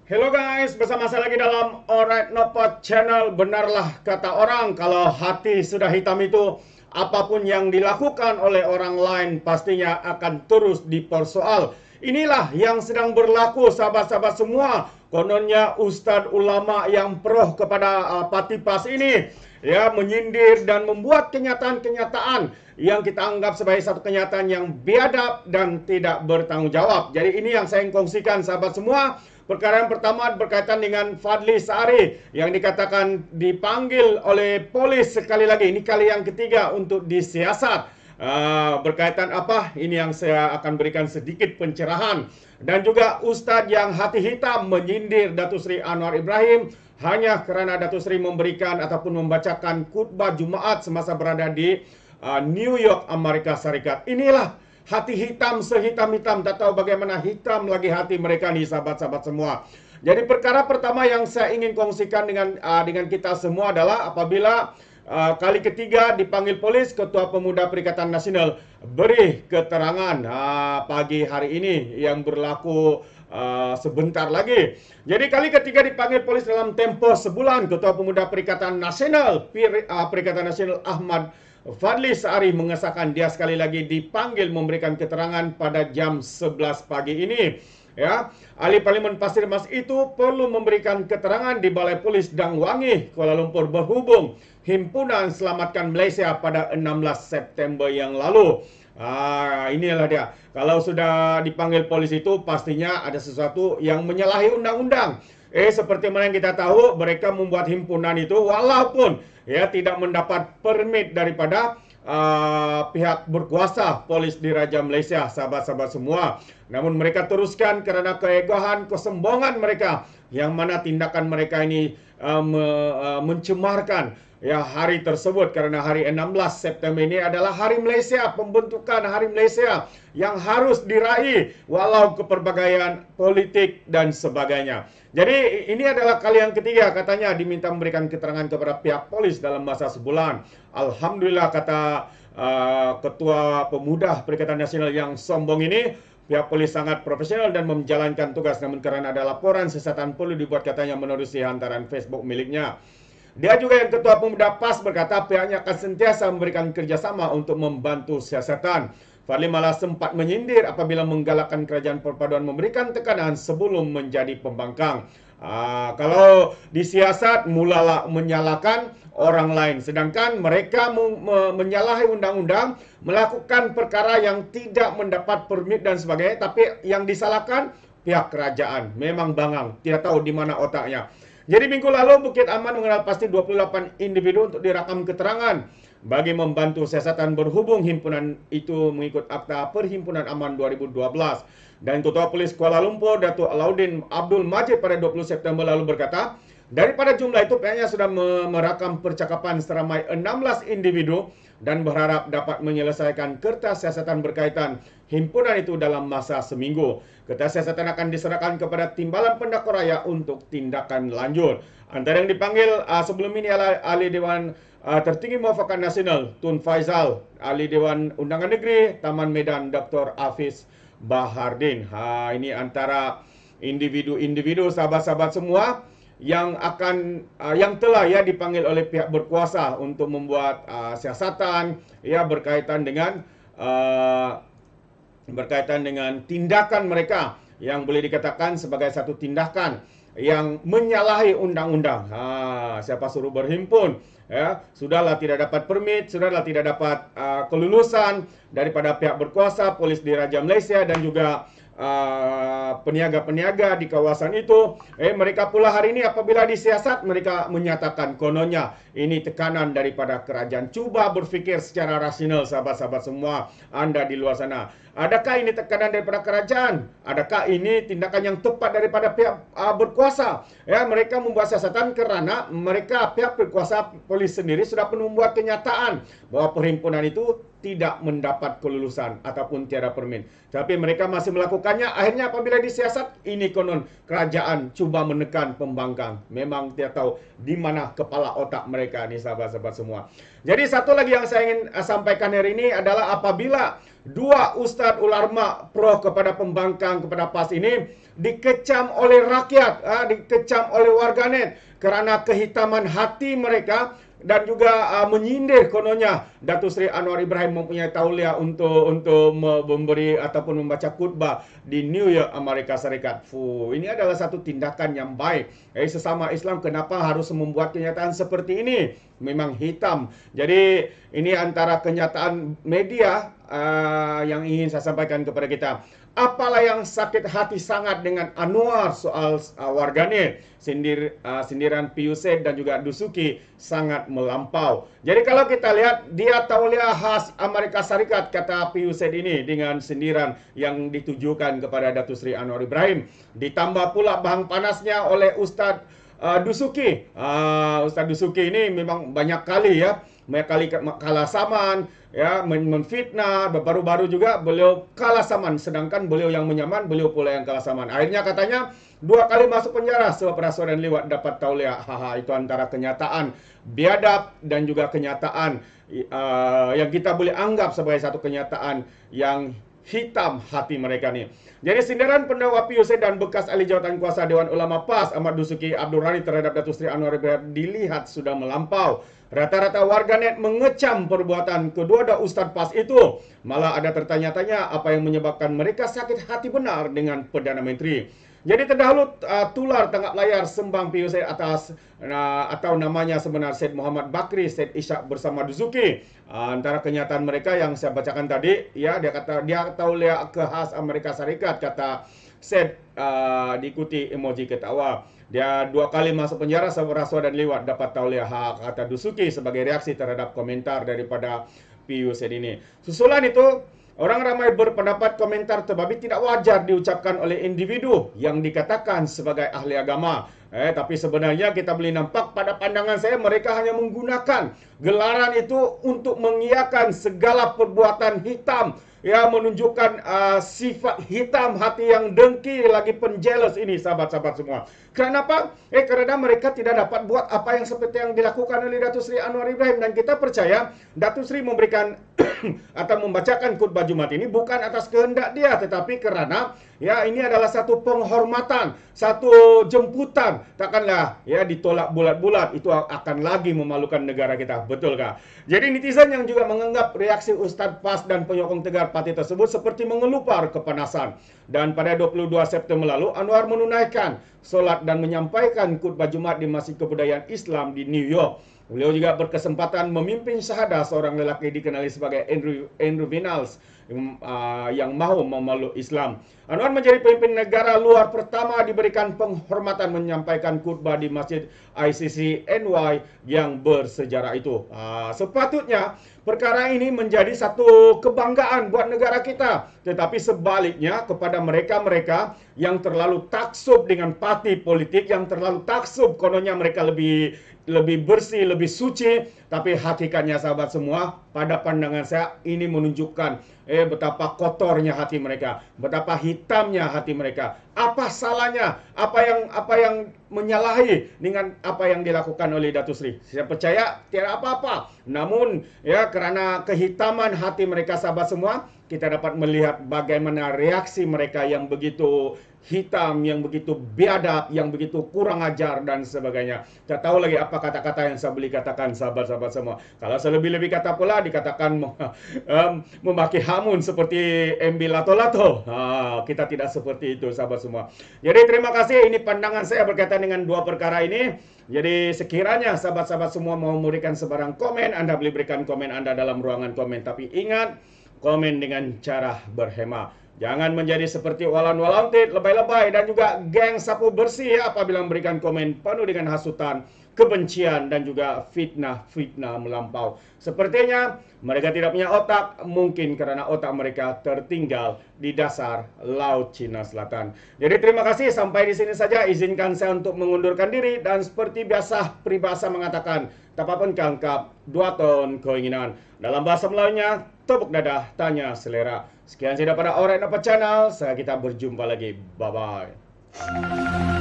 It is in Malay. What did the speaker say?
Hello guys, bersama saya lagi dalam Alright Nopot Channel. Benarlah kata orang, kalau hati sudah hitam itu, apapun yang dilakukan oleh orang lain pastinya akan terus dipersoal. Inilah yang sedang berlaku sahabat-sahabat semua. Kononnya Ustadz ulama yang pro kepada Patipas ini ya menyindir dan membuat kenyataan-kenyataan yang kita anggap sebagai satu kenyataan yang biadab dan tidak bertanggung jawab. Jadi ini yang saya kongsikan sahabat semua. Perkara yang pertama berkaitan dengan Fadli Sari yang dikatakan dipanggil oleh polis sekali lagi. Ini kali yang ketiga untuk disiasat. Berkaitan apa? Ini yang saya akan berikan sedikit pencerahan. Dan juga Ustadz yang hati hitam menyindir Datuk Seri Anwar Ibrahim hanya kerana Datuk Seri memberikan ataupun membacakan khutbah Jumaat semasa berada di New York, Amerika Serikat. Inilah hati hitam sehitam-hitam, tak tahu bagaimana hitam lagi hati mereka nih sahabat-sahabat semua. Jadi perkara pertama yang saya ingin kongsikan dengan kita semua adalah apabila kali ketiga dipanggil polis, Ketua Pemuda Perikatan Nasional beri keterangan pagi hari ini yang berlaku sebentar lagi. Jadi kali ketiga dipanggil polis dalam tempoh sebulan, Ketua Pemuda Perikatan Nasional Perikatan Nasional Ahmad Fadli Sari mengesahkan dia sekali lagi dipanggil memberikan keterangan pada jam 11 pagi ini. Ya, ahli Parlimen Pasir Mas itu perlu memberikan keterangan di Balai Polis Dangwangi, Kuala Lumpur berhubung Himpunan Selamatkan Malaysia pada 16 September yang lalu. Inilah dia. Kalau sudah dipanggil polis itu pastinya ada sesuatu yang menyalahi undang-undang. Seperti mana yang kita tahu, mereka membuat himpunan itu walaupun ya tidak mendapat permit daripada pihak berkuasa polis di Raja Malaysia, sahabat-sahabat semua. Namun mereka teruskan kerana keegohan, kesombongan mereka, yang mana tindakan mereka ini mencemarkan ya hari tersebut, kerana hari 16 September ini adalah Hari Malaysia, pembentukan Hari Malaysia yang harus diraih walau keperbagaian politik dan sebagainya. Jadi ini adalah kali yang ketiga katanya diminta memberikan keterangan kepada pihak polis dalam masa sebulan. Alhamdulillah, kata Ketua Pemuda Perikatan Nasional yang sombong ini, pihak polis sangat profesional dan menjalankan tugas. Namun kerana ada laporan siasatan perlu dibuat katanya menerusi hantaran Facebook miliknya. Dia juga yang Ketua Pemuda PAS berkata pihaknya akan sentiasa memberikan kerjasama untuk membantu siasatan. Fadli malah sempat menyindir apabila menggalakkan kerajaan perpaduan memberikan tekanan sebelum menjadi pembangkang. Kalau disiasat, mulalah menyalahkan orang lain. Sedangkan mereka menyalahi undang-undang, melakukan perkara yang tidak mendapat permit dan sebagainya. Tapi yang disalahkan pihak kerajaan. Memang bangang, tidak tahu di mana otaknya. Jadi minggu lalu Bukit Aman mengenal pasti 28 individu untuk dirakam keterangan bagi membantu siasatan berhubung himpunan itu mengikut Akta Perhimpunan Aman 2012. Dan Ketua Polis Kuala Lumpur, Datuk Alauddin Abdul Majid pada 20 September lalu berkata, daripada jumlah itu pihaknya sudah merakam percakapan seramai 16 individu dan berharap dapat menyelesaikan kertas siasatan berkaitan himpunan itu dalam masa seminggu. Kertas siasatan akan diserahkan kepada Timbalan Pendakwa Raya untuk tindakan lanjut. Antara yang dipanggil sebelum ini adalah Ahli Dewan Tertinggi Muafakat Nasional Tun Faizal, Ahli Dewan Undangan Negeri Taman Medan Dr. Hafiz Bahardin. Ini antara individu-individu sahabat-sahabat semua yang telah ya dipanggil oleh pihak berkuasa untuk membuat siasatan ya berkaitan dengan tindakan mereka yang boleh dikatakan sebagai satu tindakan yang menyalahi undang-undang. Siapa suruh berhimpun? Ya, sudahlah tidak dapat permit, sudahlah tidak dapat kelulusan daripada pihak berkuasa, polis di Raja Malaysia dan juga peniaga-peniaga di kawasan itu. Mereka pula hari ini apabila disiasat, mereka menyatakan kononnya ini tekanan daripada kerajaan. Cuba berfikir secara rasional sahabat-sahabat semua Anda di luar sana. Adakah ini tekanan daripada kerajaan? Adakah ini tindakan yang tepat daripada pihak berkuasa? Ya, mereka membuat siasatan kerana mereka pihak berkuasa polis sendiri sudah pernah membuat kenyataan bahwa perhimpunan itu tidak mendapat kelulusan ataupun tiada permit. Tapi mereka masih melakukannya. Akhirnya apabila disiasat, ini konon kerajaan cuba menekan pembangkang. Memang tidak tahu di mana kepala otak mereka. mereka nih sahabat-sahabat semua. Jadi satu lagi yang saya ingin sampaikan hari ini adalah apabila dua ustadz ulama pro kepada pembangkang kepada PAS ini dikecam oleh rakyat, dikecam oleh warganet kerana kehitaman hati mereka dan juga menyindir kononnya Datuk Seri Anwar Ibrahim mempunyai tauliah untuk memberi ataupun membaca khutbah di New York, Amerika Serikat. Ini adalah satu tindakan yang baik. Sesama Islam kenapa harus membuat kenyataan seperti ini? Memang hitam. Jadi ini antara kenyataan media yang ingin saya sampaikan kepada kita. Apalah yang sakit hati sangat dengan Anwar soal warganet, sindiran PUZ dan juga Dusuki sangat melampau. Jadi kalau kita lihat dia tauliah khas Amerika Serikat kata PUZ ini dengan sindiran yang ditujukan kepada Datuk Seri Anwar Ibrahim, ditambah pula bahan panasnya oleh Ustaz Dusuki. Ustaz Dusuki ini memang banyak kali kalah saman, menfitnah. Baru-baru juga beliau kalah saman, sedangkan beliau yang menyaman, beliau pula yang kalah saman. Akhirnya katanya 2 kali masuk penjara sebab rasuah dan liwat dapat tauliah. Itu antara kenyataan biadab dan juga kenyataan yang kita boleh anggap sebagai satu kenyataan yang hitam hati mereka ni. Jadi sindiran pendakwa PUZ dan bekas ahli jawatan kuasa Dewan Ulama PAS Ahmad Dusuki Abdul Rani terhadap Datuk Seri Anwar Ibrahim dilihat sudah melampau. Rata-rata warganet mengecam perbuatan kedua ustaz PAS itu. Malah ada tertanya-tanya apa yang menyebabkan mereka sakit hati benar dengan Perdana Menteri. Jadi terdahulu tular tangkap layar sembang PUZ atas atau namanya sebenar Syed Muhammad Bakri Syed Ishak bersama Dusuki. Antara kenyataan mereka yang saya bacakan tadi, dia kata dia tauliah ke khas Amerika Serikat, kata Syed, diikuti emoji ketawa. Dia 2 kali masuk penjara sebab rasuah dan liwat dapat tauliah, kata Dusuki sebagai reaksi terhadap komentar daripada PUZ ini. Susulan itu, orang ramai berpendapat komentar terbabi tidak wajar diucapkan oleh individu yang dikatakan sebagai ahli agama. Tapi sebenarnya kita boleh nampak pada pandangan saya mereka hanya menggunakan gelaran itu untuk mengiyakan segala perbuatan hitam, menunjukkan sifat hitam hati yang dengki lagi penjealous ini sahabat-sahabat semua. Kenapa? Karena mereka tidak dapat buat apa yang seperti yang dilakukan oleh Datuk Seri Anwar Ibrahim, dan kita percaya Datuk Seri memberikan atau membacakan khutbah Jumat ini bukan atas kehendak dia, tetapi kerana ini adalah satu penghormatan, satu jemputan. Takkanlah ditolak bulat-bulat, itu akan lagi memalukan negara kita, betulkah? Jadi netizen yang juga menganggap reaksi Ustaz PAS dan penyokong tegar parti tersebut seperti mengelupar kepanasan. Dan pada 22 September lalu Anwar menunaikan solat dan menyampaikan khutbah Jumat di Masjid Kebudayaan Islam di New York. Beliau juga berkesempatan memimpin syahadah seorang lelaki dikenali sebagai Andrew Vinals yang mahu memeluk Islam. Anwar menjadi pemimpin negara luar pertama diberikan penghormatan menyampaikan khutbah di Masjid ICC NY yang bersejarah itu. Sepatutnya perkara ini menjadi satu kebanggaan buat negara kita. Tetapi sebaliknya kepada mereka-mereka yang terlalu taksub dengan parti politik, yang terlalu taksub kononnya mereka lebih bersih, lebih suci, tapi hakikatnya sahabat semua, pada pandangan saya ini menunjukkan betapa kotornya hati mereka, betapa hitamnya hati mereka. Apa salahnya? Apa yang menyalahi dengan apa yang dilakukan oleh Datuk Seri? Saya percaya tiada apa-apa. Namun kerana kehitaman hati mereka sahabat semua, kita dapat melihat bagaimana reaksi mereka yang begitu hitam, yang begitu biadab, yang begitu kurang ajar dan sebagainya. Tak tahu lagi apa kata-kata yang saya boleh katakan sahabat-sahabat semua. Kalau selebih-lebih kata pula dikatakan memaki hamun seperti MB lato-lato. Kita tidak seperti itu sahabat semua. Jadi terima kasih, ini pandangan saya berkaitan dengan dua perkara ini. Jadi sekiranya sahabat-sahabat semua mau memberikan sebarang komen, Anda boleh berikan komen Anda dalam ruangan komen. Tapi ingat, komen dengan cara berhema. Jangan menjadi seperti walan-walantit, lebay-lebay dan juga geng sapu bersih apabila memberikan komen penuh dengan hasutan, kebencian dan juga fitnah melampau. Sepertinya mereka tidak punya otak, mungkin karena otak mereka tertinggal di dasar Laut Cina Selatan. Jadi terima kasih, sampai di sini saja. Izinkan saya untuk mengundurkan diri dan seperti biasa peribahasa mengatakan, tapapun kangkap, 2 ton keinginan. Dalam bahasa Melayunya, tepuk dadah, tanya selera. Sekian saya daripada Alright Napa Channel. Kita berjumpa lagi. Bye-bye.